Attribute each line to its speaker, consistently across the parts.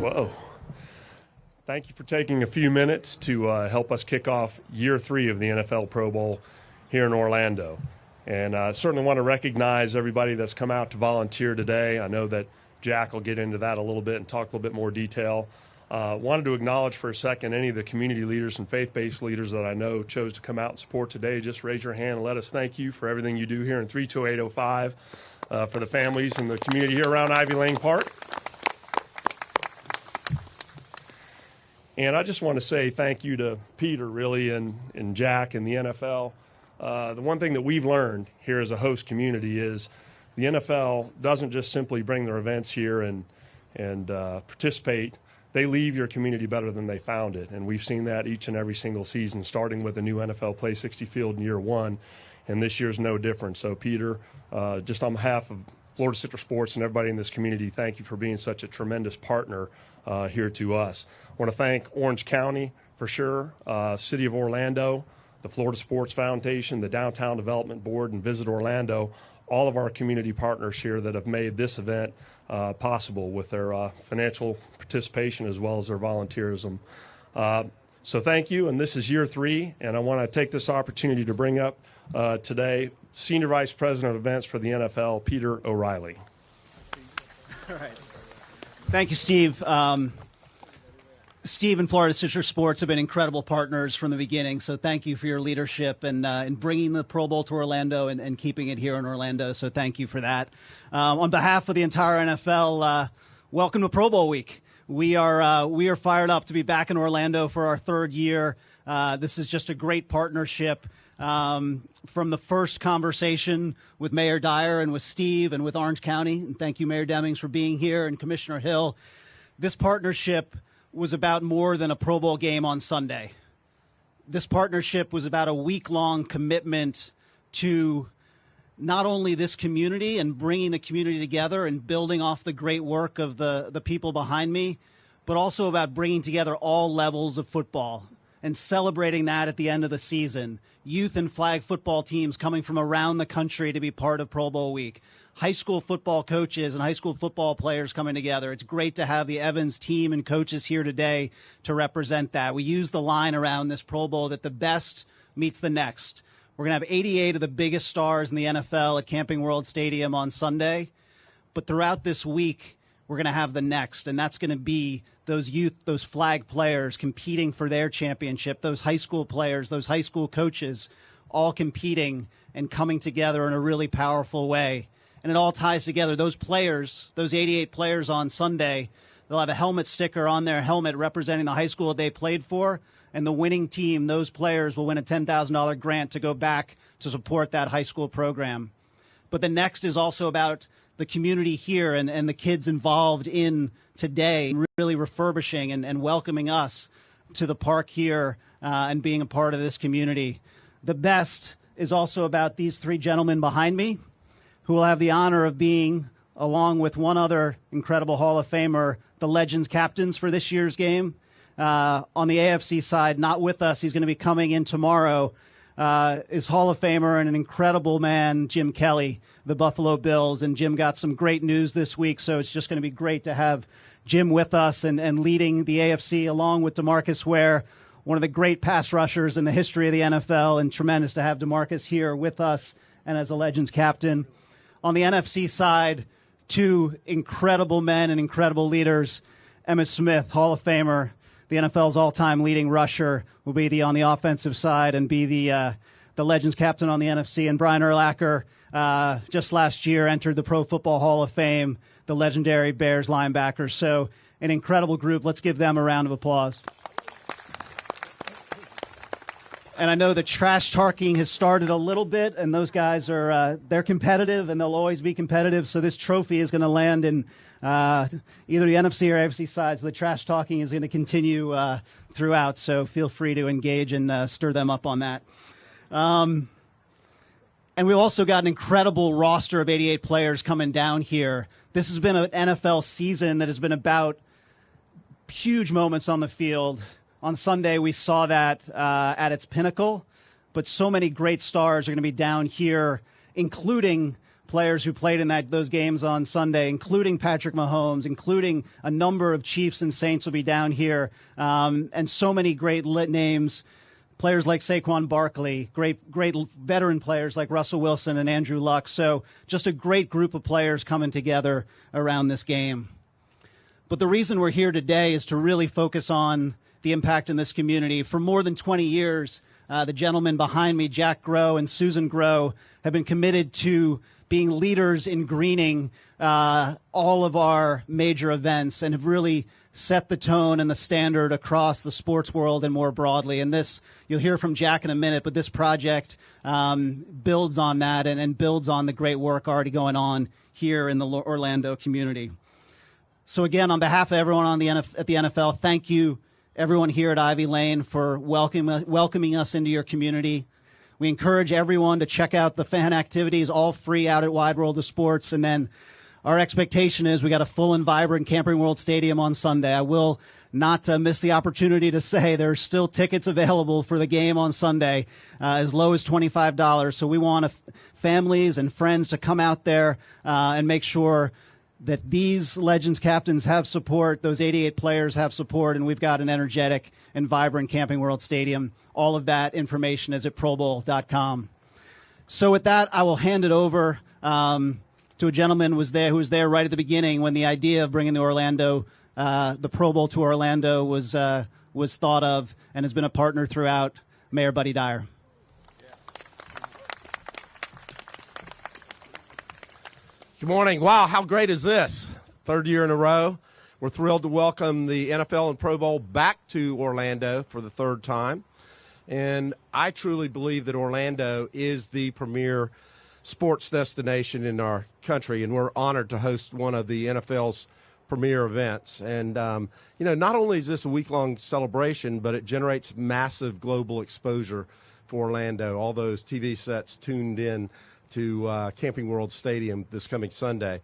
Speaker 1: Whoa. Thank you for taking a few minutes to help us kick off year 3 of the NFL Pro Bowl here in Orlando. And I certainly want to recognize everybody that's come out to volunteer today. I know that Jack will get into that a little bit and talk a little bit more detail. Wanted to acknowledge for a second any of the community leaders and faith-based leaders that I know chose to come out and support today. Just raise your hand and let us thank you for everything you do here in 32805 for the families and the community here around Ivey Lane Park. And I just want to say thank you to Peter, really, and Jack and the NFL. The one thing that we've learned here as a host community is the NFL doesn't just simply bring their events here and participate. They leave your community better than they found it. And we've seen that each and every single season, starting with the new NFL Play 60 field in year 1. And this year's no different. So, Peter, just on behalf of Florida Citrus Sports and everybody in this community, thank you for being such a tremendous partner here to us. I want to thank Orange County for sure, City of Orlando, the Florida Sports Foundation, the Downtown Development Board, and Visit Orlando, all of our community partners here that have made this event possible with their financial participation as well as their volunteerism. So thank you, and this is year 3, and I want to take this opportunity to bring up today Senior Vice President of Events for the NFL, Peter O'Reilly.
Speaker 2: All right. Thank you, Steve. Steve and Florida Citrus Sports have been incredible partners from the beginning, so thank you for your leadership and in bringing the Pro Bowl to Orlando and keeping it here in Orlando, so thank you for that. On behalf of the entire NFL, welcome to Pro Bowl week. We are fired up to be back in Orlando for our 3rd year. This is just a great partnership. From the first conversation with Mayor Dyer and with Steve and with Orange County, and thank you, Mayor Demings, for being here, and Commissioner Hill, this partnership was about more than a Pro Bowl game on Sunday. This partnership was about a week-long commitment to not only this community and bringing the community together and building off the great work of the people behind me, but also about bringing together all levels of football and celebrating that at the end of the season. Youth and flag football teams coming from around the country to be part of Pro Bowl week. High school football coaches and high school football players coming together. It's great to have the Evans team and coaches here today to represent that. We use the line around this Pro Bowl that the best meets the next. We're going to have 88 of the biggest stars in the NFL at Camping World Stadium on Sunday. But throughout this week, we're going to have the next, and that's going to be those youth, those flag players competing for their championship, those high school players, those high school coaches, all competing and coming together in a really powerful way. And it all ties together. Those players, those 88 players on Sunday, they'll have a helmet sticker on their helmet representing the high school they played for, and the winning team, those players, will win a $10,000 grant to go back to support that high school program. But the next is also about the community here and the kids involved in today, really refurbishing and welcoming us to the park here and being a part of this community. The best is also about these 3 gentlemen behind me, who will have the honor of being, along with one other incredible Hall of Famer, the Legends captains for this year's game. On the AFC side, not with us, he's going to be coming in tomorrow, is Hall of Famer and an incredible man, Jim Kelly, the Buffalo Bills. And Jim got some great news this week, so it's just going to be great to have Jim with us and leading the AFC along with DeMarcus Ware, one of the great pass rushers in the history of the NFL, and tremendous to have DeMarcus here with us and as a Legends captain. On the NFC side, 2 incredible men and incredible leaders. Emmitt Smith, Hall of Famer, the NFL's all-time leading rusher, will be on the offensive side and be the Legends captain on the NFC. And Brian Urlacher, just last year, entered the Pro Football Hall of Fame, the legendary Bears linebacker. So an incredible group. Let's give them a round of applause. And I know the trash talking has started a little bit, and those guys they're competitive, and they'll always be competitive. So this trophy is going to land in either the NFC or AFC side. So the trash talking is going to continue throughout. So feel free to engage and stir them up on that. And we've also got an incredible roster of 88 players coming down here. This has been an NFL season that has been about huge moments on the field. On Sunday, we saw that at its pinnacle, but so many great stars are going to be down here, including players who played in those games on Sunday, including Patrick Mahomes, including a number of Chiefs and Saints will be down here, and so many great names. Players like Saquon Barkley, great veteran players like Russell Wilson and Andrew Luck. So just a great group of players coming together around this game. But the reason we're here today is to really focus on the impact in this community. For more than 20 years, the gentlemen behind me, Jack Groh and Susan Groh, have been committed to being leaders in greening all of our major events and have really set the tone and the standard across the sports world and more broadly. And this, you'll hear from Jack in a minute, but this project builds on that and builds on the great work already going on here in the Orlando community. So again, on behalf of everyone at the NFL, thank you, everyone here at Ivey Lane, for welcoming us into your community. We encourage everyone to check out the fan activities, all free out at Wide World of Sports. And then our expectation is we got a full and vibrant Camping World Stadium on Sunday. I will not miss the opportunity to say there's still tickets available for the game on Sunday, as low as $25. So we want families and friends to come out there and make sure that these Legends captains have support, those 88 players have support, and we've got an energetic and vibrant Camping World Stadium. All of that information is at probowl.com. So with that, I will hand it over to a gentleman who was there right at the beginning when the idea of bringing the Pro Bowl to Orlando was thought of, and has been a partner throughout, Mayor Buddy Dyer.
Speaker 3: Good morning. Wow, how great is this? Third year in a row. We're thrilled to welcome the NFL and Pro Bowl back to Orlando for the third time. And I truly believe that Orlando is the premier sports destination in our country, and we're honored to host one of the NFL's premier events. And, not only is this a week-long celebration, but it generates massive global exposure for Orlando. All those TV sets tuned in to Camping World Stadium this coming Sunday.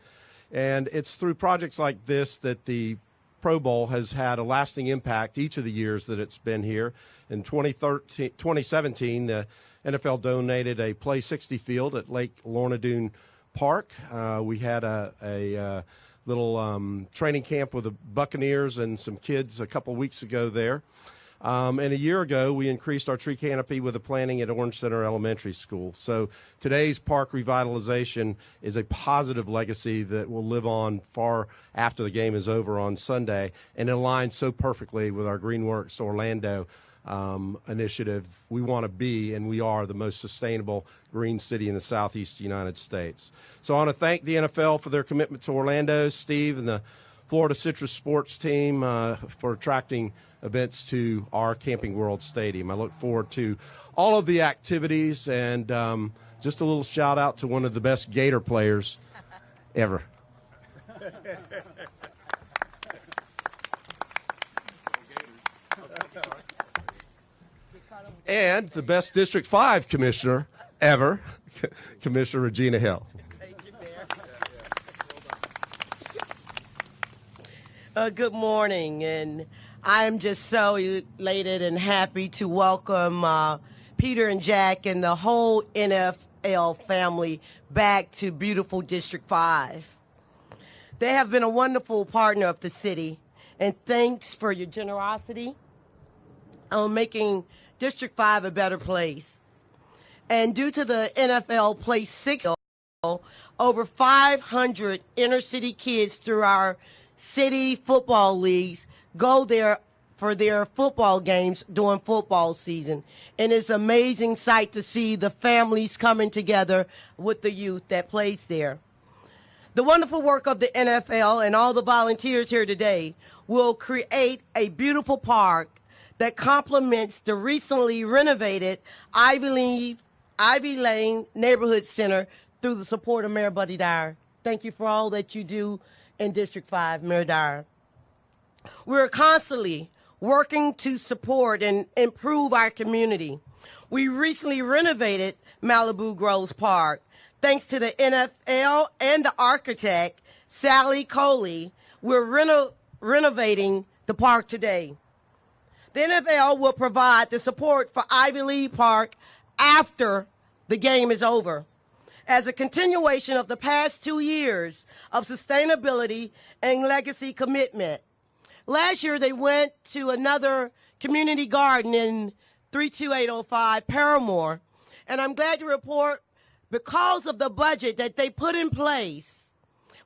Speaker 3: And it's through projects like this that the Pro Bowl has had a lasting impact each of the years that it's been here. In 2017, the NFL donated a Play 60 field at Lake Lorna Doone Park. We had a little training camp with the Buccaneers and some kids a couple weeks ago there. And a year ago, we increased our tree canopy with a planting at Orange Center Elementary School. So today's park revitalization is a positive legacy that will live on far after the game is over on Sunday, and it aligns so perfectly with our Greenworks Orlando initiative. We want to be, and we are, the most sustainable green city in the Southeast United States. So I want to thank the NFL for their commitment to Orlando, Steve and the Florida Citrus Sports team for attracting events to our Camping World Stadium. I look forward to all of the activities, and just a little shout out to one of the best Gator players ever. And the best District 5 commissioner ever, Commissioner Regina Hill.
Speaker 4: Good morning, and I'm just so elated and happy to welcome Peter and Jack and the whole NFL family back to beautiful District 5. They have been a wonderful partner of the city, and thanks for your generosity on making District 5 a better place. And due to the NFL Play 60, over 500 inner city kids through our city football leagues go there for their football games during football season. And it's an amazing sight to see the families coming together with the youth that plays there. The wonderful work of the NFL and all the volunteers here today will create a beautiful park that complements the recently renovated Ivy Lane Neighborhood Center through the support of Mayor Buddy Dyer. Thank you for all that you do in District 5, Mayor Dyer. We're constantly working to support and improve our community. We recently renovated Malibu Groves Park. Thanks to the NFL and the architect, Sally Coley, we're renovating the park today. The NFL will provide the support for Ivey Lane Park after the game is over. as a continuation of the past 2 years of sustainability and legacy commitment. Last year, they went to another community garden in 32805 Paramore, and I'm glad to report because of the budget that they put in place,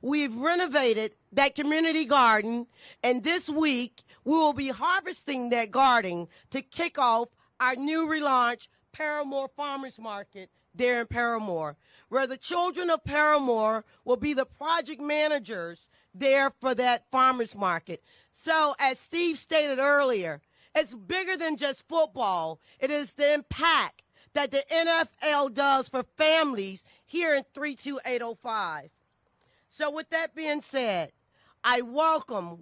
Speaker 4: we've renovated that community garden, and this week we will be harvesting that garden to kick off our new relaunch Paramore Farmers Market there in Paramore, where the children of Paramore will be the project managers there for that farmers market. So as Steve stated earlier, it's bigger than just football. It is the impact that the NFL does for families here in 32805. So with that being said, I welcome,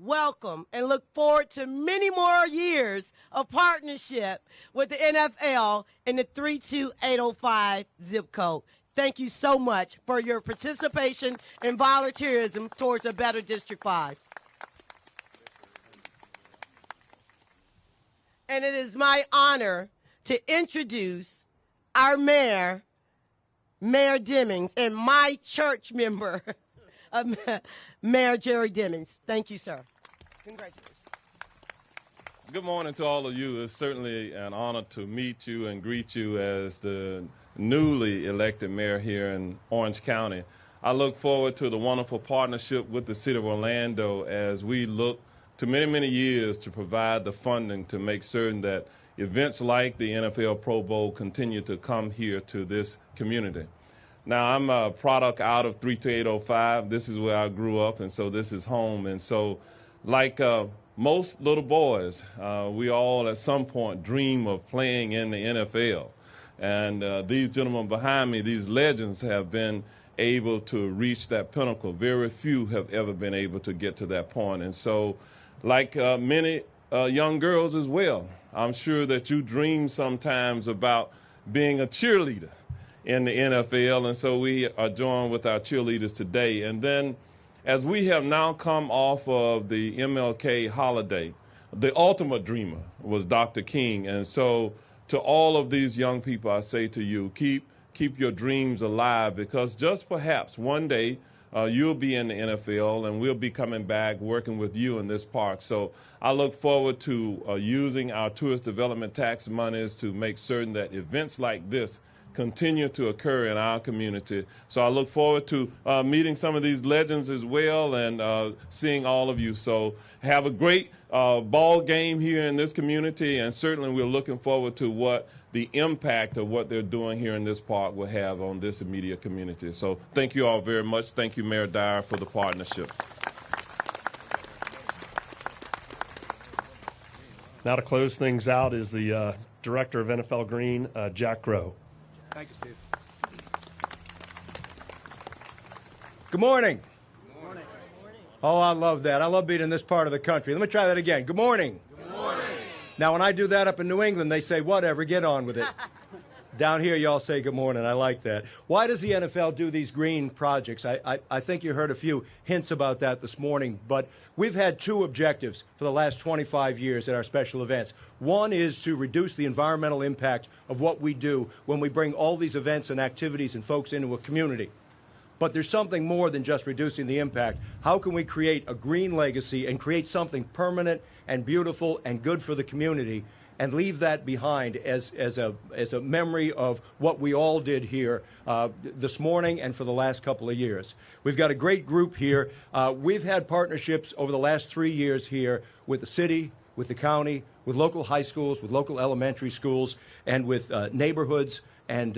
Speaker 4: and look forward to many more years of partnership with the NFL in the 32805 zip code. Thank you so much for your participation and volunteerism towards a better District 5. And it is my honor to introduce our mayor, Mayor Demings, and my church member, Mayor Jerry Demings. Thank you, sir. Congratulations.
Speaker 5: Good morning to all of you. It's certainly an honor to meet you and greet you as the newly elected mayor here in Orange County. I look forward to the wonderful partnership with the City of Orlando as we look to many, many years to provide the funding to make certain that events like the NFL Pro Bowl continue to come here to this community. Now, I'm a product out of 32805. This is where I grew up, and so this is home. And so, like most little boys, we all at some point dream of playing in the NFL. And these gentlemen behind me, these legends, have been able to reach that pinnacle. Very few have ever been able to get to that point. And so, like many young girls as well, I'm sure that you dream sometimes about being a cheerleader in the NFL, and so we are joined with our cheerleaders today. And then, as we have now come off of the MLK holiday, the ultimate dreamer was Dr. King. And so, to all of these young people, I say to you, keep your dreams alive, because just perhaps one day you'll be in the NFL, and we'll be coming back working with you in this park. So I look forward to using our tourist development tax monies to make certain that events like this continue to occur in our community. So I look forward to meeting some of these legends as well, and seeing all of you. So have a great ball game here in this community, and certainly we're looking forward to what the impact of what they're doing here in this park will have on this immediate community. So thank you all very much. Thank you, Mayor Dyer, for the partnership.
Speaker 1: Now to close things out is the Director of NFL Green, Jack Groh.
Speaker 6: Thank you, Steve. Good morning.
Speaker 2: Good morning.
Speaker 6: Oh, I love that. I love being in this part of the country. Let me try that again. Good morning.
Speaker 2: Good morning.
Speaker 6: Now, when I do that up in New England, they say, whatever, get on with it. Down here, y'all say good morning. I like that. Why does the NFL do these green projects? I think you heard a few hints about that this morning, but we've had two objectives for the last 25 years at our special events. One is to reduce the environmental impact of what we do when we bring all these events and activities and folks into a community. But there's something more than just reducing the impact. How can we create a green legacy and create something permanent and beautiful and good for the community, and leave that behind as a memory of what we all did here this morning and for the last couple of years. We've got a great group here. We've had partnerships over the last 3 years here with the city, with the county, with local high schools, with local elementary schools, and with neighborhoods, and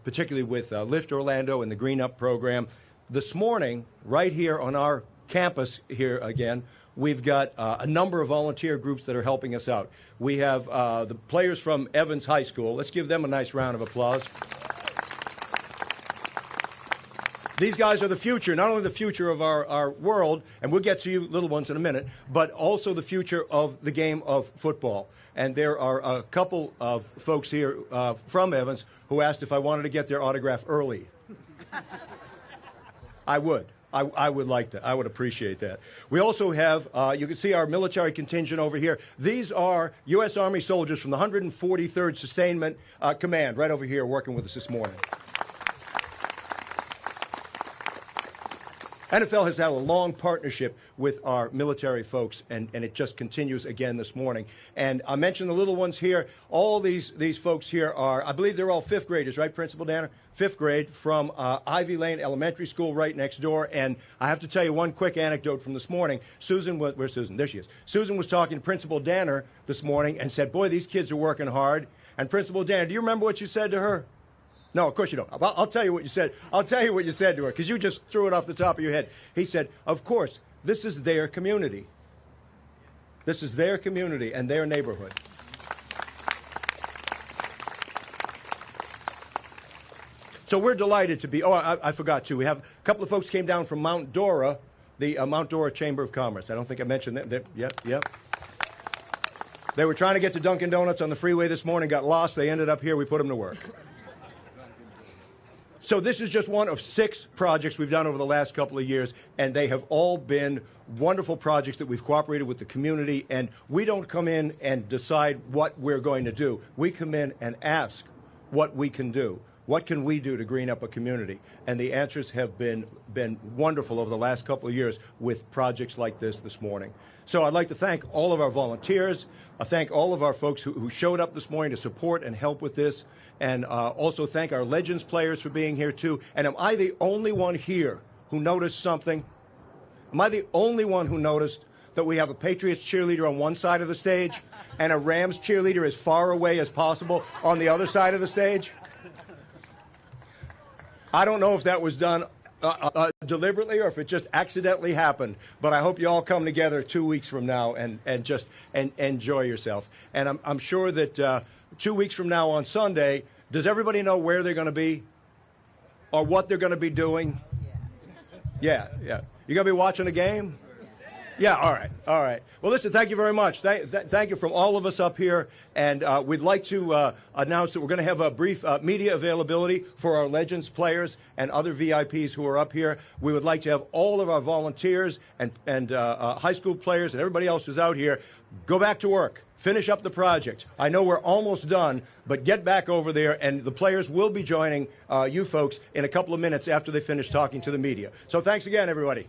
Speaker 6: particularly with Lift Orlando and the Green Up program. This morning, right here on our campus here again, we've got a number of volunteer groups that are helping us out. We have the players from Evans High School. Let's give them a nice round of applause. These guys are the future, not only the future of our world, and we'll get to you little ones in a minute, but also the future of the game of football. And there are a couple of folks here from Evans who asked if I wanted to get their autograph early. I would. I would like that. I would appreciate that. We also have, you can see our military contingent over here. These are U.S. Army soldiers from the 143rd Sustainment Command right over here working with us this morning. NFL has had a long partnership with our military folks, and it just continues again this morning. And I mentioned the little ones here. All these folks here are, I believe they're all fifth graders, right, Principal Danner? Fifth grade from Ivey Lane Elementary School right next door. And I have to tell you one quick anecdote from this morning. Where's Susan? There she is. Susan was talking to Principal Danner this morning and said, boy, these kids are working hard. And Principal Danner, do you remember what you said to her? No, of course you don't. I'll tell you what you said. I'll tell you what you said to her, because you just threw it off the top of your head. He said, of course, this is their community. This is their community and their neighborhood. So we're delighted to be, I forgot too. We have a couple of folks came down from Mount Dora, the Mount Dora Chamber of Commerce. I don't think I mentioned that. Yep. They were trying to get to Dunkin' Donuts on the freeway this morning, got lost. They ended up here. We put them to work. So this is just one of 6 projects we've done over the last couple of years, and they have all been wonderful projects that we've cooperated with the community, and we don't come in and decide what we're going to do. We come in and ask what we can do. What can we do to green up a community? And the answers have been wonderful over the last couple of years with projects like this morning. So I'd like to thank all of our volunteers. I thank all of our folks who showed up this morning to support and help with this. And also thank our Legends players for being here, too. And am I the only one here who noticed something? Am I the only one who noticed that we have a Patriots cheerleader on one side of the stage and a Rams cheerleader as far away as possible on the other side of the stage? I don't know if that was done deliberately or if it just accidentally happened, but I hope you all come together 2 weeks from now and just enjoy yourself. And I'm sure that 2 weeks from now on Sunday, does everybody know where they're going to be or what they're going to be doing? Yeah. You going to be watching a game? Yeah, all right. Well, listen, thank you very much. Thank you from all of us up here. And we'd like to announce that we're going to have a brief media availability for our Legends players and other VIPs who are up here. We would like to have all of our volunteers and high school players and everybody else who's out here go back to work. Finish up the project. I know we're almost done, but get back over there, and the players will be joining you folks in a couple of minutes after they finish talking to the media. So thanks again, everybody.